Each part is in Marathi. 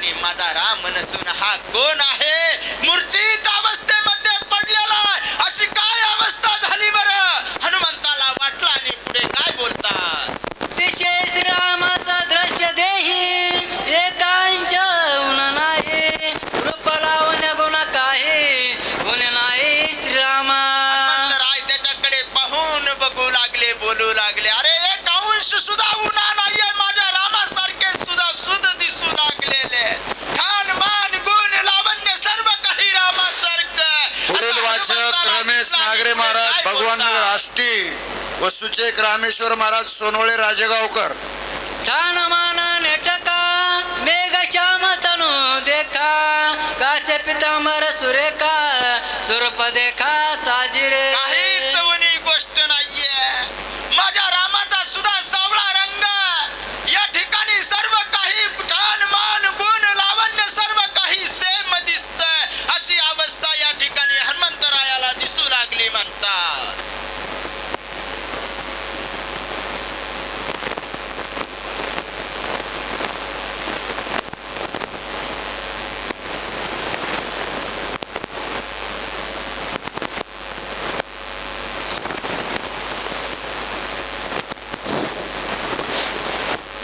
ठिकाणी माझा राम नसून हा कोण आहे? मूर्छित अवस्थेमध्ये पडलेला अशी काय अवस्था झाली बरं? हनुमंताला वाटलं आणि पुढे काय बोलतात? तिशे रामाचा दृश्य देही एकांश उन नाही रूप लावण्या गुण काही गुण नाही श्रीरामा. हनुमंतराय त्याच्याकडे पाहून बघू लागले, बोलू लागले, अरे एक अंश सुद्धा उन्हा नाहीये माझ्या रामासारखे सुद्धा सुध दिसू लागलेले. ठाण मान गुण लावण्य सर्व काही रामासारखं. पुढील वाचक रमेश नागरे महाराज, भगवान आष्टी व सुचेक रामेश्वर महाराज, सोनवळे, राजेगावकर. ठाण मान नेटका मेघ श्याम तनु देखा काचे पितांबर सुरेखा स्वरूप देखा साजिरे. काही चवणी गोष्ट नाहीये माझ्या रामाचा सुद्धा सावळा रंग. या ठिकाणी सर्व काही ठाण मान गुण लावण्य सर्व काही सेम दिसतंय. अशी अवस्था या ठिकाणी हनुमंतरायाला दिसू लागली म्हणतात.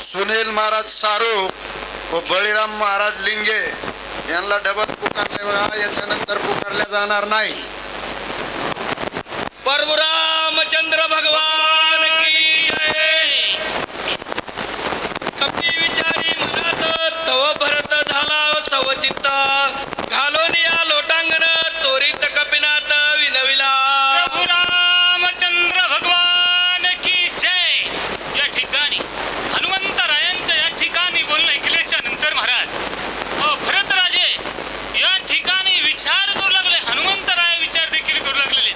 सुनील महाराज सारूक व बळीराम महाराज लिंगे यांना डबल पुकारले बघा, याच्यानंतर पुकारल्या जाणार नाही. प्रभु रामचंद्र भगवान की जय. कपी विचारी मनात तव भरत झाला सवचित्ता घालून या लोटांगण त्वरित कपिनाथ विनविला. प्रभु रामचंद्र भगवान की जय. या ठिकाणी हनुमंतरायांचं या ठिकाणी बोलणं ऐकल्याच्या नंतर महाराज भरत राजे या ठिकाणी विचार करू लागले. हनुमंतराय विचार देखील करू लागलेले.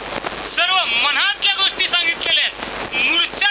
सर्व मनातल्या गोष्टी सांगितलेल्या आहेत. मूर्छा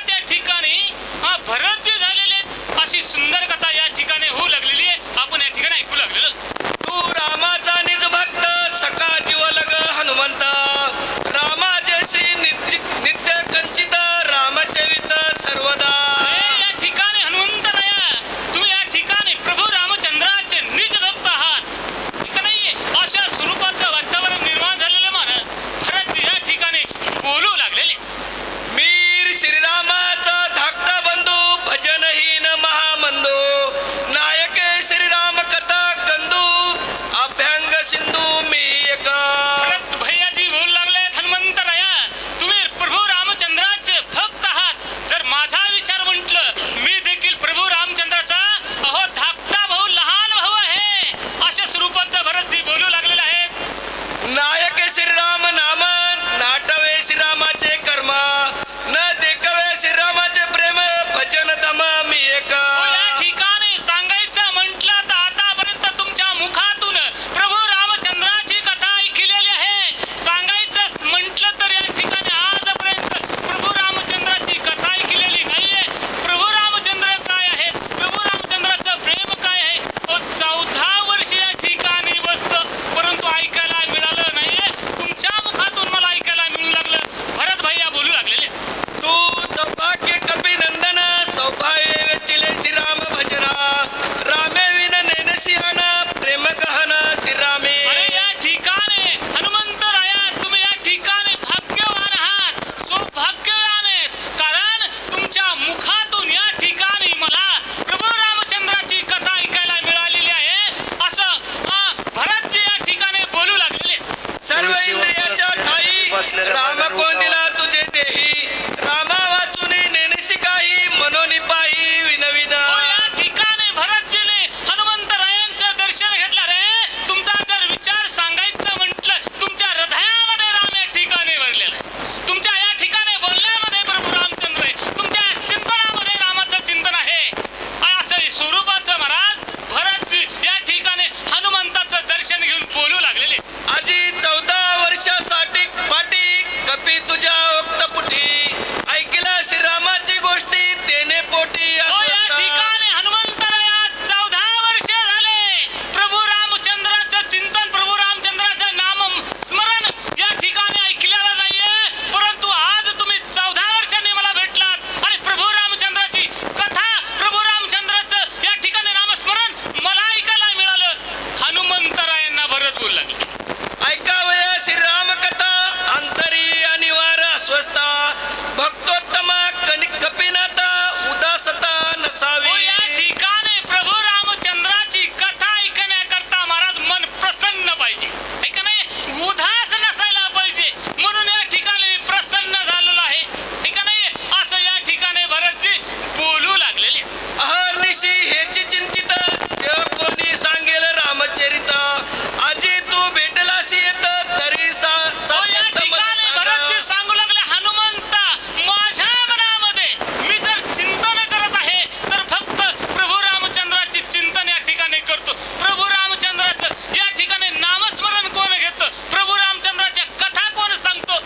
करतो प्रभू रामचंद्राचं या ठिकाणी नामस्मरण कोण घेतं प्रभू रामचंद्राच्या कथा कोण सांगतो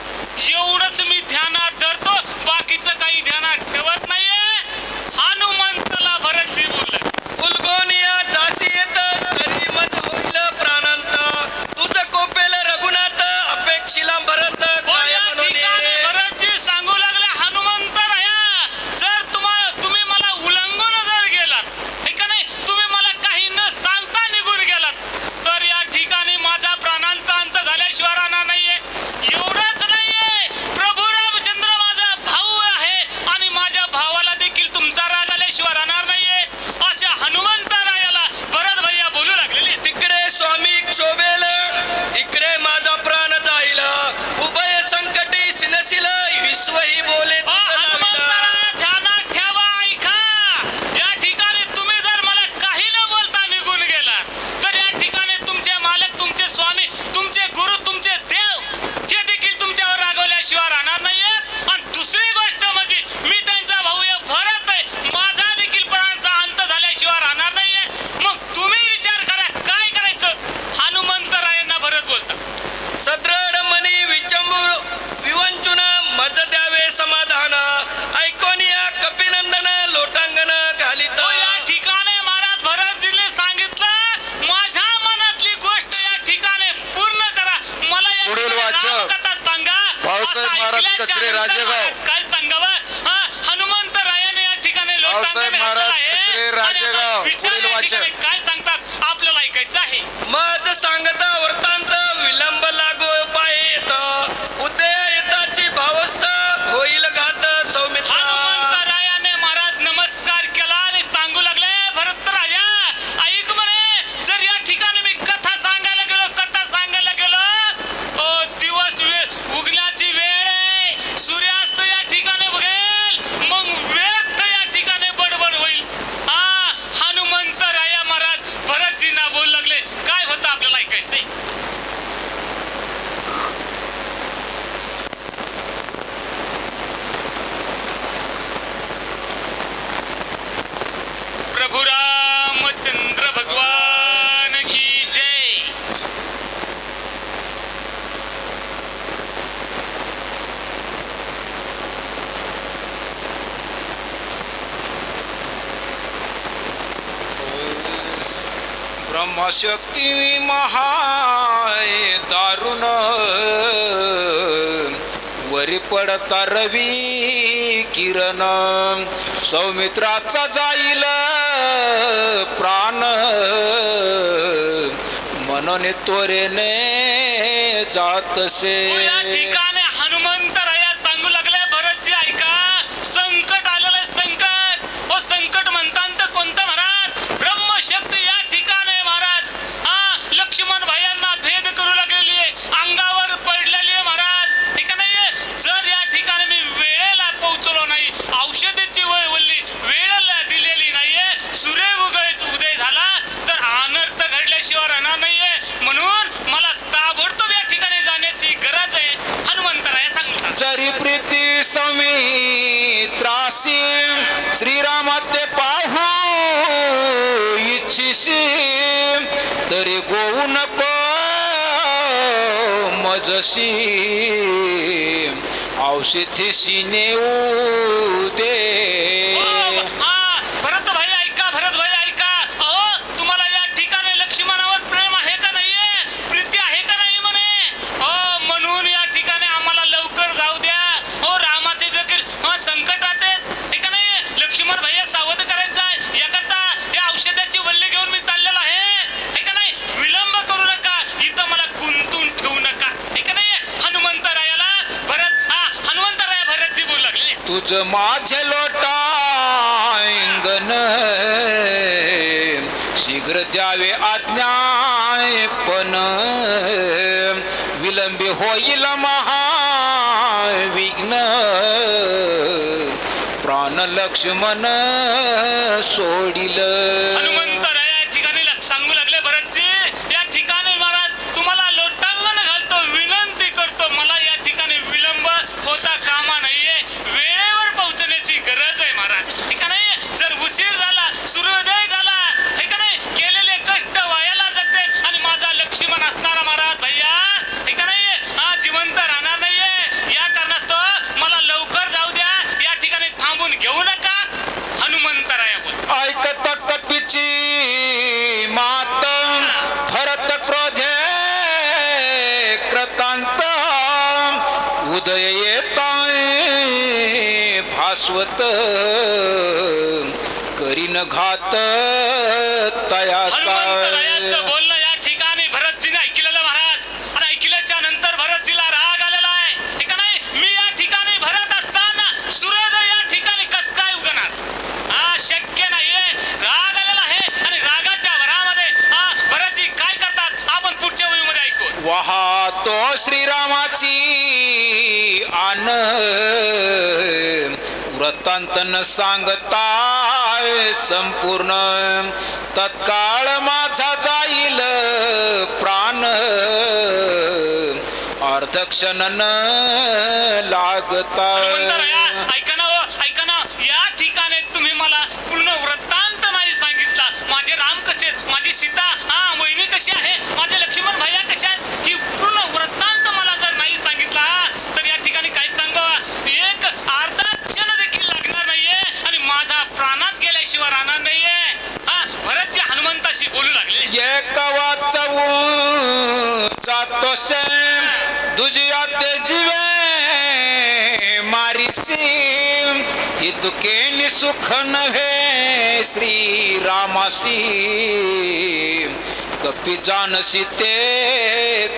एवढंच मी ध्यानात धरतो बाकीचं काही ध्यानात ठेवत नाहीये हनुमंताला भरतजी बोलले उलगोनिया जाशी येत तरी मज होईल प्राणांत तुझ कोपेल रघुनाथ अपेक्षिला भरत काय या म्हणून ठिकाणी भरतजी सांगू लागले हनुमंत राया जर तुम्ही मला उल्लंघून जर गेलात हे का नाही तुम्ही मला काही न सांगता निघून गेलात तर या ठिकाणी माझा प्राणांचा अंत झाल्याशिवाय राहणार नाहीये एवढंच नाहीये प्रभू रामचंद्र माझा भाऊ आहे आणि माझ्या भावाला देखील तुमचा राग आल्याशिवाय राहणार नाहीये अशा हनुमंतरायाला भरत भैया बोलू लागलेले तिकडे स्वामी शोभेल इकडे माझा प्राण जाईल उभय संकटी सिनशील विश्वही बोले तुझं नाविल. हनुमंतराया ध्यानात ठेवा ऐका या ठिकाणी तुम्ही जर मला काही न बोलता निघून गेला तर या ठिकाणी तुमचे मालक तुमचे स्वामी तुमचे गुरु तुमचे देव हे देखील तुमच्यावर रागवल्याशिवाय राहणार नाहीयेत आणि दुसरी गोष्ट म्हणजे मी त्यांचा भाऊ हे भरत आहे माझा देखील प्राणांचा अंत झाल्याशिवाय राहणार नाहीये मग तुम्ही विचार करा काय करायचं हनुमंतरायांना भरत बोलतात सदृढ मनी विचंबूर विवंचून मज द्यावे समाधान ऐकोनिया कपिनंदन लोटांगण घालित तो या ठिकाणी महाराज भरतजीने सांगितलं माझ्या मनातली गोष्ट या ठिकाणी पूर्ण करा मला या पुढील ठिकाणी वाचक रामकथा सांगा भाऊसाहेब असं महाराज ऐकल्याच्या कचरे, नंतर राजेगाव. महाराज काय सांगावं हनुमंतरायाने या ठिकाणी भाऊसाहेब लोटांगण महाराज घातलं आहे कचरे, आणि आता राजेगाव. विचार पुढील या वाचक. ठिकाणी काय सांगतात आपल्याला ऐकायचं आहे मज सांगता वृत्तांत विलंब लागो पाये येत उदय येताची भावस्थ होईल घात सौमित्र हनुमंतरायाने महाराज नमस्कार केला आणि सांगू लागले भरत राजा ऐक म्हणे जर या ठिकाणी मी कथा सांगायला गेलो दिवस उगण्याची वेळ आहे सूर्यास्त या ठिकाणी बघेल मग व्यर्थ या ठिकाणी बडबड होईल हनुमंतराया महाराज भरतजींना बोलू लागले काय होतं आपल्याला ऐकायचंय प्रभु रामचंद्र भगवान की जय ब्रह्मशक्ती महाय दारुण वरी पडता रवी किरण सौमित्राचा जाईल प्राण मनने त्वरेने जातसे या ठिकाणी हनुमंतराया सांगू लागले भरतजी ऐका संकट आलेलं आहे संकट म्हणतात कोणतं महाराज ब्रह्मशक्ती या ठिकाणी महाराज लक्ष्मण भायांना भेद करू लागलेली आहे अंगावर पडलेली आहे महाराज ठीक नाही जर या ठिकाणी मी वेळेला पोहोचलो नाही औषधाची वल्ली वेळेला दिलेली नाहीये सूर्य उदय झाला तर अनर्थ घडल्याशिवाय राहणार नाहीये म्हणून मला ताबडतोब या ठिकाणी जाण्याची गरज आहे हनुमंतराया सांगतात जरी प्रीती सौमित्रासी श्रीरामा ते पाहू इच्छिसी तरी गोऊ नको मजशी औषधीशी नेऊ दे भरत भाई ऐका अहो तुम्हाला या ठिकाणी लक्ष्मणावर प्रेम आहे का नाहीये प्रीती आहे का नाही म्हणे म्हणून या ठिकाणी आम्हाला लवकर जाऊ द्या रामाचे देखील संकटात आहेत हे का नाही लक्ष्मण भैया सावध करायचं आहे याकरता या औषधाची वल्ली घेऊन मी चाललेला आहे हे का नाही विलंब करू नका इथं मला गुंतून ठेवू नका हे का नाही हनुमंतरायाला हनुमंतराया भरतजी बोलू लागले तुझ माझे लोटांगण शीघ्र द्यावे आज्ञा पण विलंबी होईल महाविघ्न प्राण लक्ष्मण सोडिल हनुमंतराया या ठिकाणी सांगू लागले भरतजी या ठिकाणी महाराज तुम्हाला लोटांगण घालतो विनंती करतो मला या ठिकाणी विलंब होता कामा नाहीये वेळेवर पोहोचण्याची गरज आहे महाराज हे का नाही जर उशीर झाला सूर्योदय झाला हे का नाही केलेले कष्ट शाश्वत करीन घात तयाचा. हनुमंतरायांचं बोलणं या ठिकाणी भरतजीने ऐकलेलं महाराज. आणि ऐकल्याच्या नंतर भरतजीला राग आलेला आहे. हे का नाही, मी या ठिकाणी भरत असताना सूरज या ठिकाणी कस काय उगणार? हा शक्य नाहीये. राग आलेला आहे आणि रागाच्या भरामध्ये भरतजी काय करतात आपण पुढच्या वहीमध्ये ऐकू. वाहतो श्रीरामाची आन वृत्तांत न सांगताय संपूर्ण. तत्काळ माझा जाईल प्राण अर्धक्षण न लागता. हनुमंतराया, ऐका ना हो, ऐका ना. या ठिकाणी तुम्ही मला पूर्ण वृत्तांत नाही सांगितला. माझे राम कसे, माझी सीता वहिनी कशी आहे, माझे लक्ष्मण भैया कसे आहेत, ही पूर्ण वृत्तांत मला जर नाही सांगितला तर या ठिकाणी काय सांगावं. एक अर्धा क्षण देखील लागणार नाहीये आणि माझा प्राणात गेल्याशिवाय राहणार नाहीये. भरतजी हनुमंताशी बोलू लागले. एक वाचवून जातो शेम दुजिया ते जीवे मारिसी. इतके सुख नव्हे श्रीरामासी कपी जानसी ते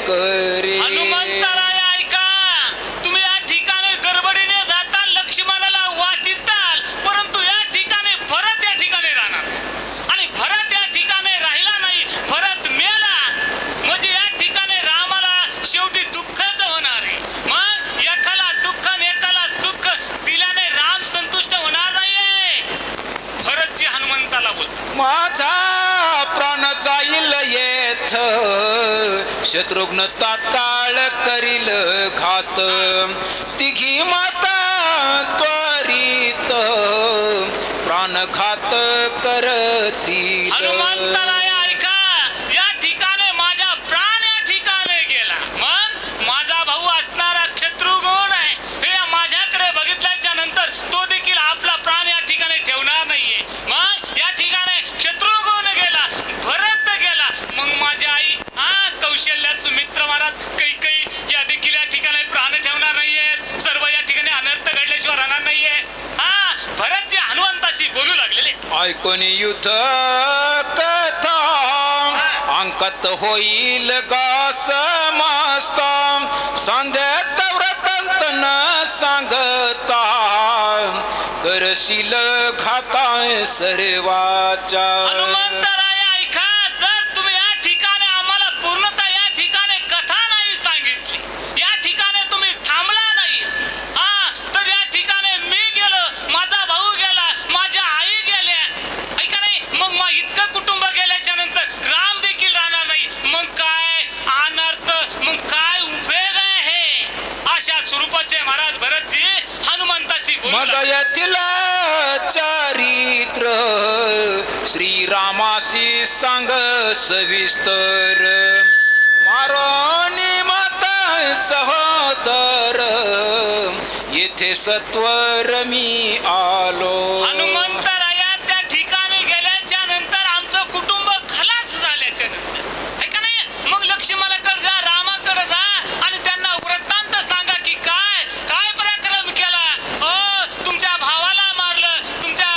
करे. हनुमंतराया, ऐका. तुम्ही या ठिकाणी गडबडीने जाता, लक्ष्मणाला वाचिताल, परंतु या ठिकाणी भरत या ठिकाणी राहणार आणि भरत या ठिकाणी राहिला नाही. भरत मेला म्हणजे या ठिकाणी रामाला शेवटी दुःखच होणार आहे. मग एकाला दुःख आणि एकाला सुख दिल्याने राम संतुष्ट होणार नाहीये. भरतजी हनुमंताला बोलतो. माझा प्राण जाईल येथ शत्रुघ्न तात्काळ करील घात. तिघी माता त्वरित प्राणघात करतील. हनुमंतराया, ऐका. या ठिकाणी माझा प्राण या ठिकाणी गेला. मग माझा भाऊ असणारा शत्रुघ्न आहे, हे माझ्याकडे बघितल्याच्या नंतर तो देखील आपला प्राण या ठिकाणी ठेवणार नाहीये. मग या ठिकाणी शत्रुघ्न गेला, भरत गेला. मग माझी आई कौशल्या, सुमित्र महाराज, कैकई या देखील या ठिकाणी प्राण ठेवणार नाहीयेत. सर्व या ठिकाणी अनर्थ घडल्याशिवाय राहणार नाहीये. भरतजी हनुमंताशी बोलू लागलेले. ऐकून युद्ध कथा अंकात होईल का समजता. सांध्यात व्रतांत न सांगता करशील घाता सर्वाच्या. हनुमंतराया, ऐका. जर तुम्ही या ठिकाणी आम्हाला पूर्णतः या ठिकाणी कथा नाही सांगितली, या ठिकाणी तुम्ही थांबला नाही, तर या ठिकाणी मी गेलो, माझा भाऊ गेला, माझ्या आई गेल्या, ऐका नाही. मग इतकं कुटुंब गेल्याच्या नंतर राम देखील राहणार नाही. मग काय अनर्थ, मग काय उपयोग आहे. अशा स्वरूपाचे महाराज भरतजी हनुमंताशी बोलू मग लागले. येथील चरित्र श्रीरामासी सांग सविस्तर. मारोनी माता सहोदर येथे सत्वर मी आलो. हनुमंतराया, त्या ठिकाणी गेल्याच्या नंतर आमचं कुटुंब खलास झाल्याच्या नंतर, ऐका नाही, मग लक्ष्मणाकडे जा, रामाकडे जा आणि त्यांना वृत्तांत सांगा की काय काय पराक्रम केला. तुमच्या भावाला मारलं, तुमच्या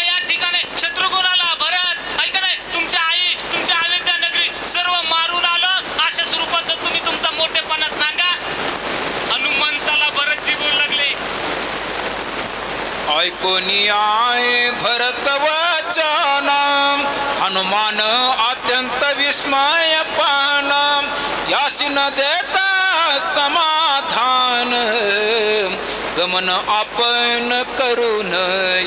या ठिकाणी शत्रुघ्नाला भरत, ऐका नाही, तुमच्या आई, तुमच्या अयोध्या नगरी सर्व मारून आलं. अशा स्वरूपाचं तुम्ही तुमचा मोठेपणा सांगा. हनुमंताला भरतजी बोलू लागले. ऐकोनी आय भरत वचन हनुमान अत्यंत विस्मय पान. यासी न देता समाधान गमन आपण करून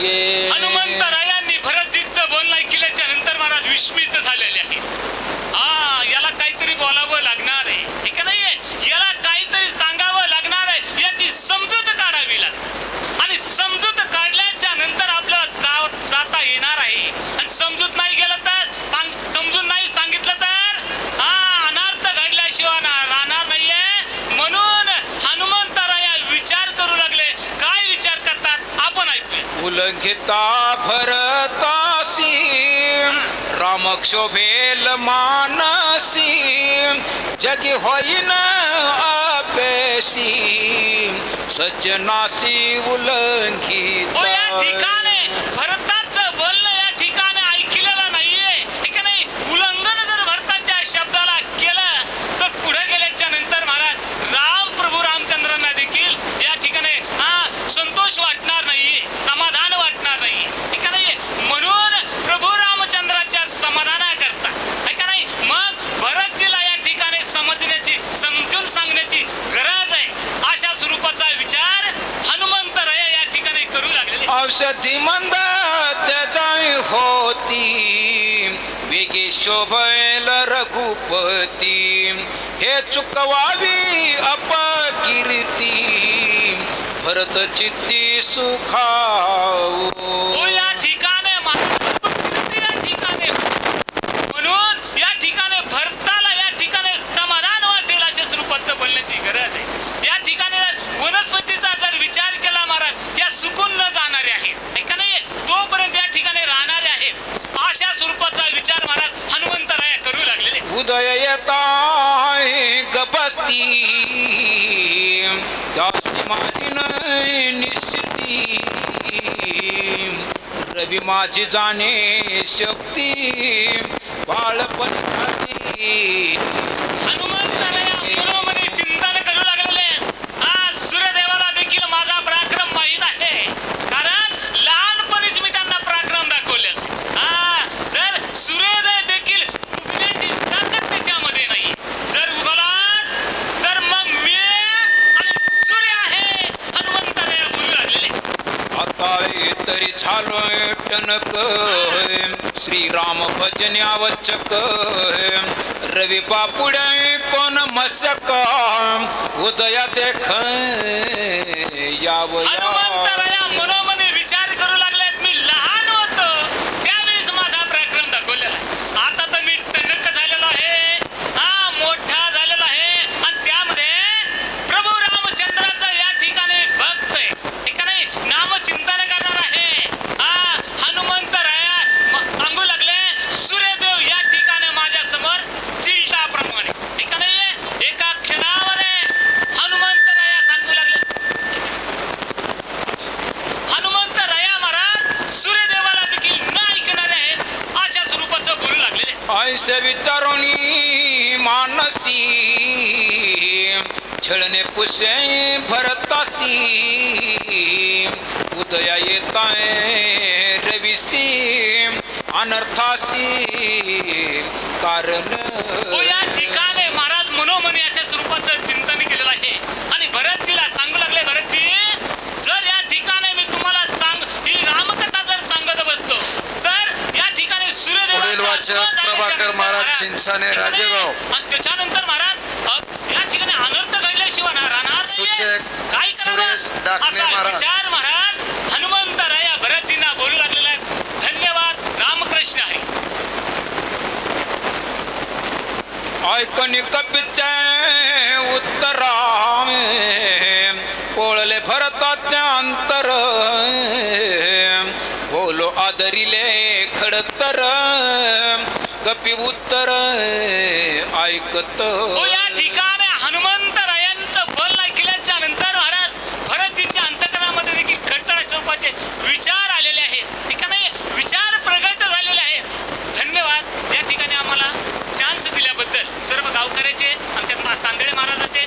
ये. हनुमंतरायांनी भरतजीचं बोलणं ऐकल्याच्या नंतर महाराज विस्मित झालेले आहे. याला काहीतरी बोलावं लागणार आहे, हे का नाहीये, याला काहीतरी सांगावं लागणार आहे, याची समजूत काढावी लागते आणि समजूत काढल्याच्या नंतर आपल्याला जाता येणार आहे. आणि समजूत नाही गेलं तर, समजून नाही सांगितलं तर अनर्थ घडल्याशिवाय राहणार नाहीये. म्हणून हनुमंतराया विचार करू लागले. काय विचार करतात आपण ऐकूया. उलंघिता भरतासी राम क्षोभेल मानसी जगी होईन अपेशी सज्जनासी उल्लंघित. ओ या ठिकाणी भरताचं बोलणं या ठिकाणी ऐकलेलं नाहीये, हे का नाही. उल्लंघन जर भरताच्या शब्दाला केलं तर पुढे गेल्याच्या नंतर महाराज राम प्रभू रामचंद्रांना देखील या ठिकाणी संतोष वाटणार नाहीये, समाधान वाटणार नाहीये, हे का नाही. म्हणून प्रभू रामचंद्राच्या समाधानाकरता, हे का नाही, मग भरतजीला या ठिकाणी समजण्याची, समजून सांगण्याची गरज आहे. अशा स्वरूपाचा विचार हनुमंतराय या ठिकाणी करू लागलेले. औषधी मंद त्याचा होती वेगे शोभेल रघुपती हे चुकवावी अपकीर्ती भरत चित्ती सुखावो. ओ या ठिकाणी या ठिकाणी म्हणून या ठिकाणी भरताला या ठिकाणी समाधान वाटेल अशा स्वरूपाचं बोलण्याची गरज आहे. या ठिकाणी जर वनस्पतीचा जर विचार केला महाराज, या सुकून न जाणारे आहेत, ऐका नाही, तोपर्यंत या ठिकाणी राहणारे आहेत. अशा स्वरूपाचा विचार महाराज हनुमंतराय करू लागलेले. उदय येता गपस्ती त्यासी मारीन निश्चिती रवी माझी जाणे शक्ती बाळपण हनुमंतराय मनोमनी चिंतन करू लागलेले. आज सूर्यदेवाला देखील माझा पराक्रम माहीत आहे, कारण लहानपणीच मी त्यांना पराक्रम दाखवलेला. जर सूर्योदय देखील उगण्याची ताकद त्याच्यामध्ये नाही, जर उगवला तर मग मी आणि सूर्य आहे, हनुमंतराय बोलू लागलेले. आता तरी झालोय टणक श्रीराम भजन आवश्यक रवी बापुडे कोण मसक उदया देख यावया. हनुमंतराय मनोमनी विचार करू लागले. मी लहान होतो त्यावेळेस माझा पराक्रम दाखवलेला आहे. आता तर मी टणक झालेलो आहे, मोठा झालेला आहे, आणि त्यामध्ये प्रभू रामचंद्राचं या ठिकाणी भक्त आहे, ठीक नाही, नामचिंतन करणार आहे. हनुमंतराय सांगू लागले, सूर्यदेव या ठिकाणी माझ्या समोर चिलटाप्रमाणे, ठीक नाही, एका क्षणामध्ये हनुमंतराय सांगू लागले. हनुमंतराय महाराज सूर्यदेवाला देखील न ऐकणारे आहेत, अशा स्वरूपाचं बोलू लागलेले. ऐसे विचारोनी मानसी छळणे पुसे भरतासी उदया येताय रविसी अनर्थासी कारण. ओ या ठिकाणी महाराज मनोमनी अशा स्वरूपाचं चिंतन केलेलं आहे, आणि भरतजीला सांगू लागले, भरतजी जर या ठिकाणी मी तुम्हाला ही रामकथा जर सांगत बसतो तर या ठिकाणी पुढील वाचक प्रभाकर महाराज चिंचाने राजेगाव. आणि त्याच्यानंतर महाराज या ठिकाणी अनर्थ घडल्याशिवाय राहणार नाहीये. सूचक काय सुरेश करावं डाकणे असा महाराज. विचार महाराज हनुमंतराय भरतजींना बोलू लागलेला आहे. धन्यवाद. रामकृष्ण हरी. ऐकणी कपीचे उत्तरा पोळले भरताचे अंतर बोलो आदरिले खडतर कपी उत्तर ऐकत. ओ या ठिकाणी हनुमंतरायांचं बोलणं ऐकल्याच्या नंतर महाराज भरतजीच्या अंतकरणामध्ये देखील खडतर स्वरूपाचे विचार आलेले आहेत, ठीक नाही, विचार प्रगट झालेले आहेत. धन्यवाद या ठिकाणी आम्हाला चान्स दिल्याबद्दल सर्व गावकऱ्याचे, आमच्या तांदळे महाराजाचे.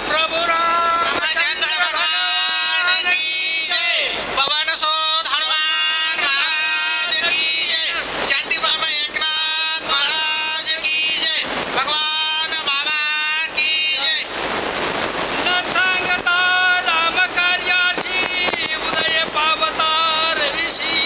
प्रभु रामचंद्र भगवान की जय. पवन सुत हनुमान महाराज की जय. शांती बाबा एकनाथ महाराज की जय. भगवान बाबा की जय. न सांगता राम कार्याशी उदय पावता रविशी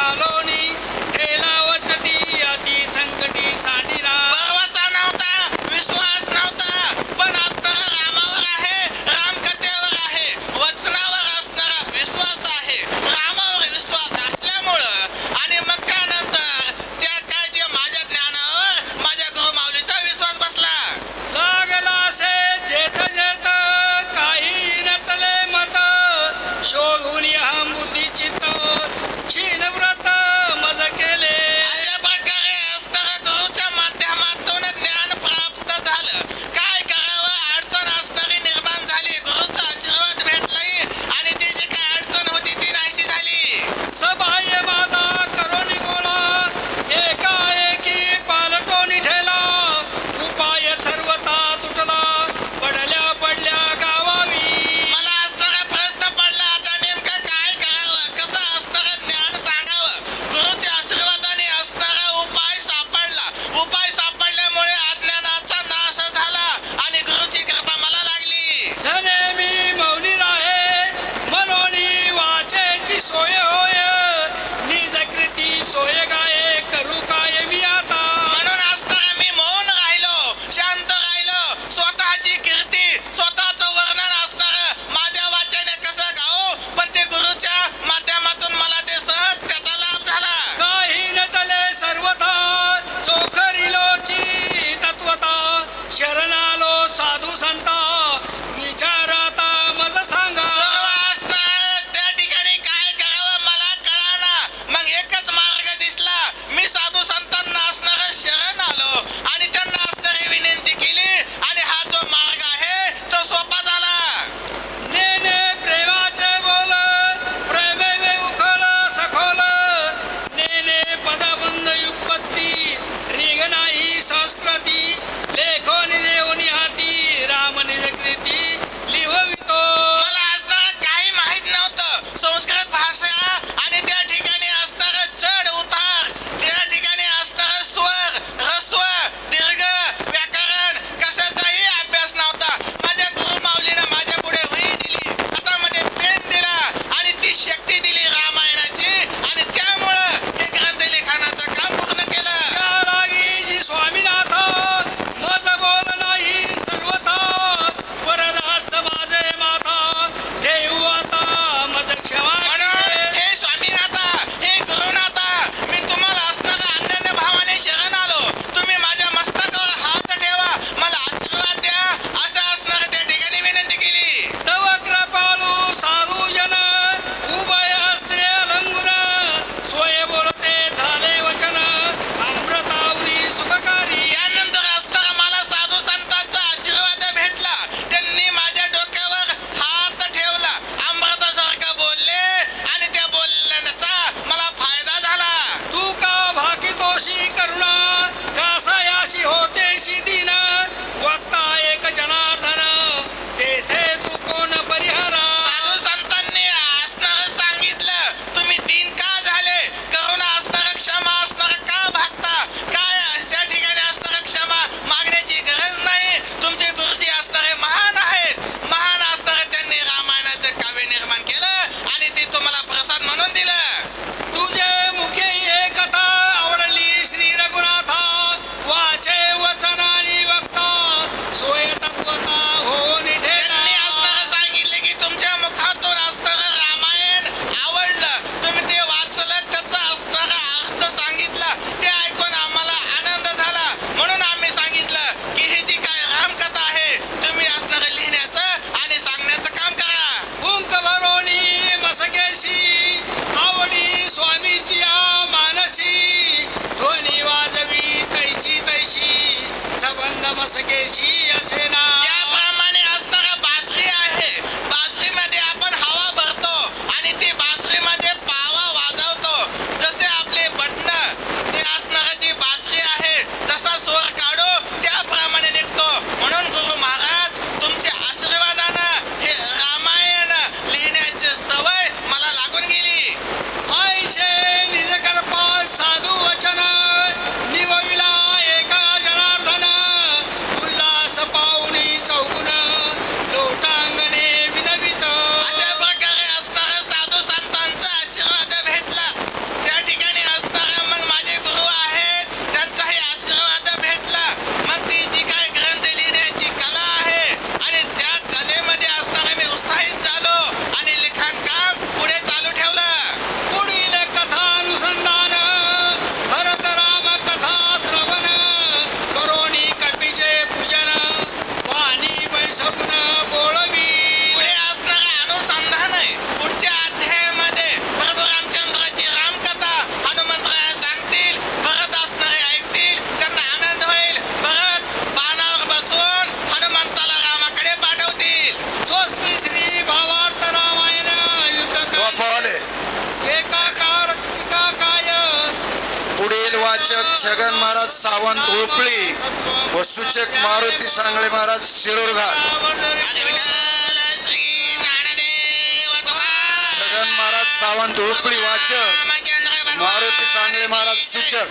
घालोनी ठेला वचटी अति संकटी सांडिना. भरवसा नव्हता, विश्वास नव्हता, पण असणारा रामावर आहे, रामकथेवर आहे, वचनावर असणारा विश्वास आहे. रामावर विश्वास असल्यामुळं आणि मग त्यानंतर त्या काय जे माझ्या ज्ञानावर माझ्या गुरुमाऊलीचा विश्वास बसला. लागला से जेत जेत काही नचले मत शोधून अहम बुद्धी चित्त क्षीण व्रत मज केले. अशा प्रकारे असणाऱ्या गुरुच्या माध्यमातून ज्ञान प्राप्त झालं. काय करावं अडचण असणारी निर्माण झाली. गुरुचा आशीर्वाद भेटलाय आणि ती जी काय अडचण होती ती नाहीशी झाली. सबाह्य माझा करोनी गोळा एकाएकी पालटोनी ठेला उपाय सर्वता तुटला पडल्या पडल्या गावावी. मला असणारा प्रश्न पडला आता नेमकं काय करावं, कसं असणारं ज्ञान सांगावं. गुरुच्या आशीर्वादाने असणारा उपाय सापडला. उपाय सापडल्यामुळे अज्ञानाचा नाश झाला आणि गुरुची कृपा मला लागली. झने मी मौनी राहे मनोनी वाचेची सोय होय निज कृती सोय गाये करू काय मी आता. म्हणून असताना मी मौन राहिलो, शांत राहिलो. स्वतःची कीर्ती, स्वतःचं वर्णन असणार माझ्या वाचेने कसं गाऊ, पण ते गुरुच्या माध्यमातून मला ते सहज त्याचा लाभ झाला. काही न चले सर्वथा चोखरिलोची तत्वता शरणालो साधू संता विचारता मज सांगा. सर्व असणार त्या ठिकाणी काय करावं मला कळाना. मग एकच मार्ग दिसला. मी साधू संतांना असणार शरण आलो आणि त्यांना असणारी विनंती केली आणि हा जो मार्ग आहे तो सोपा झाला. नेने प्रेमाचे बोल प्रेमे उखल सखोल नेने पदबंध युपत्ती रिग नाही संस्कृती लेखोनी देवनी हाती राम निज कृती लिहवितो. मला असणार काही माहित नव्हतं. संस्कृत भाषा आणि त्या ठिकाणी असणार चढ उतार, त्या ठिकाणी असणार स्वर ह्रस्व दीर्घ व्याकरण कशाचाही अभ्यास नव्हता. माझ्या गुरुमाऊलीनं माझ्या पुढे वही दिली, हातामध्ये पेन दिला आणि ती शक्ती दिली रामायणाची आणि त्यामुळं हे ग्रंथ लिखाणाचं काम पूर्ण केलं. त्या लागी जी स्वामीनाथ मज बोल नाही सर्वथा वरदास्त माझे माता देऊ आता मज क्षमा म्हणून हे स्वामीनाथा, हे गुरुनाथा, मी तुम्हाला असणारा अनन्य भावाने शरण आलो. तुम्ही माझ्या मस्तकावर हात ठेवा, मला आशीर्वाद द्या, असं असणाऱ्या त्या ठिकाणी विनंती केली. तव कृपाळू साधू जन उभय हस्ते अलंगुन सोय बोलते झाले वचन अमृतावली सुखकारी. त्यानंतर असताना मला साधू संतांचा आशीर्वाद भेटला. त्यांनी माझ्या डोक्यावर हात ठेवला, अमृतासारखं बोलले आणि त्या बोलण्याचा मला फायदा झाला. तू का भाकितोशी करुणा कासायाशी होतेशी दीन वक्ता एक जनार्दन तेथे तू कोण परिहारा. साधू संतांनी असणारं सांगितलं, तुम्ही दीन का झाले, करुणा असणारं क्षमा असणारं का भागता, काय त्या ठिकाणी असणारं क्षमा मागण्याची गरज नाही. तुमचे गुरुजी असणारे महान आहेत. महान असणारे त्यांनी रामायणाचं काव्य निर्माण केलं आणि ते तुम्हाला प्रसाद म्हणून दिलं. तुझे मुखे हे कथा आवडली श्री रघुनाथा वाचे वचनानी वक्ता सोय तत्वता हो निठेला. त्यांनी असणारं सांगितले की तुमच्या मुखातून असणारं रामायण आवडलं, तुम्ही ते वाचलं, त्याचा असणारा अर्थ सांगितला, ते ऐकून आम्हाला आनंद झाला. म्हणून आम्ही सांगितलं की ही जी काय रामकथा आहे तुम्ही असणारं लिहिण्याचं आणि सांगण्याचं काम करा. कुंक भरोनी मसकेशी आवडी स्वामीची या मानसी ध्वनी वाजवी तैशी तैशी संबंध मसकेशी असे ना. त्याप्रमाणे असणारा बासरी आहे. बासरीमध्ये आपण हवा भरतो आणि ती बासरीमध्ये पावा वाजवतो. जसे आपले बटणं ते असणारं जी बासरी आहे, जसा स्वर काढो त्याप्रमाणे निघतो. म्हणून गुरु महाराज तुमच्या आशीर्वादानं हे रामायण लिहिण्याची सवय मला लागून गेली. ऐशे निज कर्पा साधू वचन निवविला एका जनार्दन उल्हास छगन महाराज सावंत उपळी व सूचक मारुती सांगळे महाराज शिरोरघाट. छगन महाराज सावंत उपळी वाचक, मारुती सांगळे महाराज सूचक.